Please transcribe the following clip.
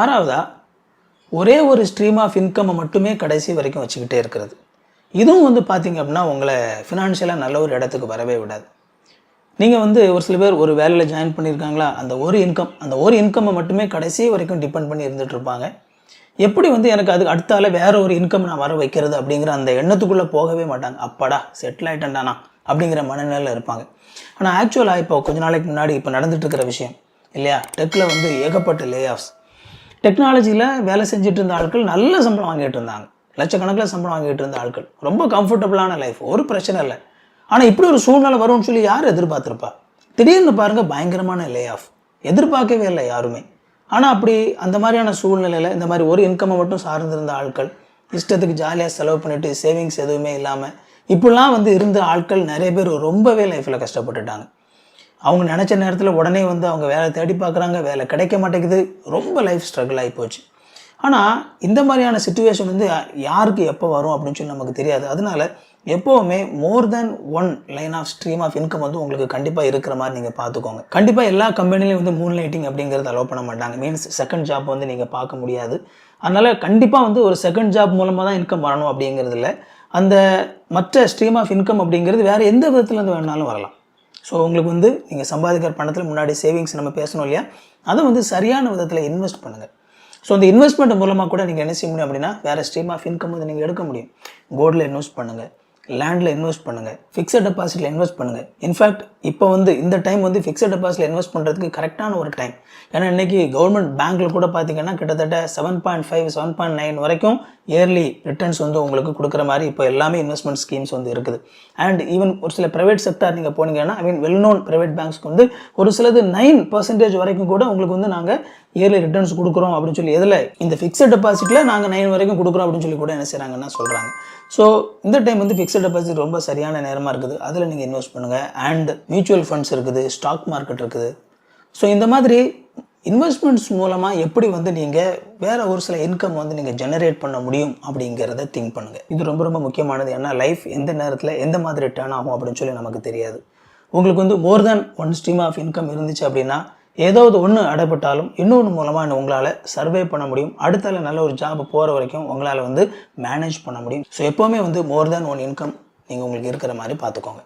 ஆறாவதா, ஒரே ஒரு stream of இன்கம்மை மட்டுமே கடைசி வரைக்கும் வச்சுக்கிட்டே இருக்கிறது. இதுவும் வந்து பார்த்தீங்க அப்படின்னா உங்களை ஃபினான்ஷியலாக நல்ல ஒரு இடத்துக்கு வரவே விடாது. நீங்கள் வந்து ஒரு சில பேர் ஒரு வேலையில் ஜாயின் பண்ணியிருக்காங்களா, அந்த ஒரு இன்கம்மை மட்டுமே கடைசி வரைக்கும் டிபெண்ட் பண்ணி இருந்துகிட்டு இருப்பாங்க. எப்படி வந்து எனக்கு அதுக்கு அடுத்தால வேற ஒரு இன்கம் நான் வர வைக்கிறது அப்படிங்கிற அந்த எண்ணத்துக்குள்ளே போகவே மாட்டாங்க. அப்பாடா செட்டில் ஆகிட்டேன்டானா அப்படிங்கிற மனநிலையில் இருப்பாங்க. ஆனால் ஆக்சுவலாக இப்போ கொஞ்ச நாளைக்கு முன்னாடி இப்போ நடந்துட்டு இருக்கிற விஷயம் இல்லையா, டெக்கில் வந்து ஏகப்பட்ட லே ஆஃப்ஸ். டெக்னாலஜியில் வேலை செஞ்சுட்டு இருந்த ஆட்கள் நல்ல சம்பளம் வாங்கிட்டு இருந்தாங்க, லட்சக்கணக்கில் சம்பளம் வாங்கிட்டு இருந்த ஆட்கள், ரொம்ப கம்ஃபர்டபுளான லைஃப், ஒரு பிரச்சனை இல்லை. ஆனால் இப்படி ஒரு சூழ்நிலை வரும்னு சொல்லி யார் எதிர்பார்த்துருப்பா? திடீர்னு பாருங்கள் பயங்கரமான லே ஆஃப், எதிர்பார்க்கவே இல்லை யாருமே. ஆனால் அப்படி அந்த மாதிரியான சூழ்நிலையில் இந்த மாதிரி ஒரு இன்கம்மை மட்டும் சார்ந்திருந்த ஆட்கள், இஷ்டத்துக்கு ஜாலியாக செலவு பண்ணிவிட்டு சேவிங்ஸ் எதுவுமே இல்லாமல் இப்படிலாம் வந்து இருந்த ஆட்கள் நிறைய பேர் ரொம்பவே லைஃப்பில் கஷ்டப்பட்டுட்டாங்க. அவங்க நினச்ச நேரத்தில் உடனே வந்து அவங்க வேலை தேடி பார்க்குறாங்க, வேலை கிடைக்க மாட்டேங்குது, ரொம்ப லைஃப் ஸ்ட்ரகிள் ஆகி போச்சு. ஆனால் இந்த மாதிரியான சிச்சுவேஷன் வந்து யாருக்கு எப்போ வரும் அப்படின்னு சொல்லி நமக்கு தெரியாது. அதனால எப்போவுமே more than one line of stream of income வந்து உங்களுக்கு கண்டிப்பாக இருக்கிற மாதிரி நீங்கள் பார்த்துக்கோங்க. கண்டிப்பாக எல்லா கம்பெனிலையும் வந்து மூன் லைட்டிங் அப்படிங்கிறது அலோவ் பண்ண மாட்டாங்க. மீன்ஸ் செகண்ட் ஜாப் வந்து நீங்கள் பார்க்க முடியாது. அதனால் கண்டிப்பாக வந்து ஒரு செகண்ட் ஜாப் மூலமாக தான் இன்கம் வரணும் அப்படிங்கிறது இல்லை. அந்த மற்ற ஸ்ட்ரீம் ஆஃப் இன்கம் அப்படிங்கிறது வேறு எந்த விதத்துலேருந்து வேணாலும் வரலாம். ஸோ உங்களுக்கு வந்து நீங்கள் சம்பாதிக்கிற பணத்தில் முன்னாடி சேவிங்ஸ் நம்ம பேசணும் இல்லையா, அதை வந்து சரியான விதத்தில் இன்வெஸ்ட் பண்ணுங்கள். ஸோ அந்த இன்வெஸ்ட்மெண்ட் மூலமாக கூட நீங்கள் என்ன செய்ய முடியும் அப்படின்னா வேறு ஸ்ட்ரீம் ஆஃப் இன்கம் வந்து நீங்கள் எடுக்க முடியும். கோல்டில் இன்வெஸ்ட் பண்ணுங்கள், லேண்டில் இன்வெஸ்ட் பண்ணுங்கள், ஃபிக்ஸட் டெபாசிட்டில் இன்வெஸ்ட் பண்ணுங்கள். இன்ஃபேக்ட் இப்போ வந்து இந்த டைம் வந்து ஃபிக்ஸட் டெபாசிட்டில் இன்வெஸ்ட் பண்ணுறதுக்கு கரெக்டான ஒரு டைம். ஏன்னா இன்றைக்கி கவர்மெண்ட் பேங்க்கில் கூட பார்த்திங்கன்னா கிட்டத்தட்ட 7.5 7.9 வரைக்கும் இயர்லி ரிட்டர்ன்ஸ் வந்து உங்களுக்கு கொடுக்குற மாதிரி இப்போ எல்லாமே இன்வெஸ்ட்மெண்ட் ஸ்கீம்ஸ் வந்து இருக்குது. அண்ட் ஈவன் ஒரு சில ப்ரைவேட் செக்டார் நீங்கள் போனீங்கன்னா வெல் நோன் ப்ரைவேட் பேங்க்ஸ்க்கு வந்து ஒரு சிலது 9% வரைக்கும் கூட உங்களுக்கு வந்து நாங்கள் இயர்லி ரிட்டர்ன்ஸ் கொடுக்குறோம் அப்படின்னு சொல்லி, எதில் இந்த ஃபிக்ஸட் டெபாசிட்டில் நாங்கள் 9 வரைக்கும் கொடுக்குறோம் அப்படின்னு சொல்லி கூட என்ன செய்கிறாங்கன்னா சொல்கிறாங்க. ஸோ இந்த டைம் வந்து ஃபிக்ஸட் டெபாசிட் ரொம்ப சரியான நேரமாக இருக்குது, அதில் நீங்கள் இன்வெஸ்ட் பண்ணுங்கள். அண்ட் மியூச்சுவல் ஃபண்ட்ஸ் இருக்குது, ஸ்டாக் மார்க்கெட் இருக்குது. ஸோ இந்த மாதிரி இன்வெஸ்ட்மெண்ட்ஸ் மூலமாக எப்படி வந்து நீங்கள் வேறு ஒரு சில இன்கம் வந்து நீங்கள் ஜெனரேட் பண்ண முடியும் அப்படிங்கிறத திங்க் பண்ணுங்கள். இது ரொம்ப ரொம்ப முக்கியமானது. ஏன்னா லைஃப் எந்த நேரத்தில் எந்த மாதிரி டேர்ன் ஆகும் அப்படின்னு சொல்லி நமக்கு தெரியாது. உங்களுக்கு வந்து more than one stream of income இருந்துச்சு அப்படின்னா ஏதாவது ஒன்று அடைப்பட்டாலும் இன்னொன்று மூலமாக உங்களால் சர்வே பண்ண முடியும். அடுத்தால நல்ல ஒரு ஜாப் போகிற வரைக்கும் உங்களால் வந்து மேனேஜ் பண்ண முடியும். ஸோ எப்போவுமே வந்து மோர் தேன் ஒன் இன்கம் நீங்கள் உங்களுக்கு இருக்கிற மாதிரி பார்த்துக்கோங்க.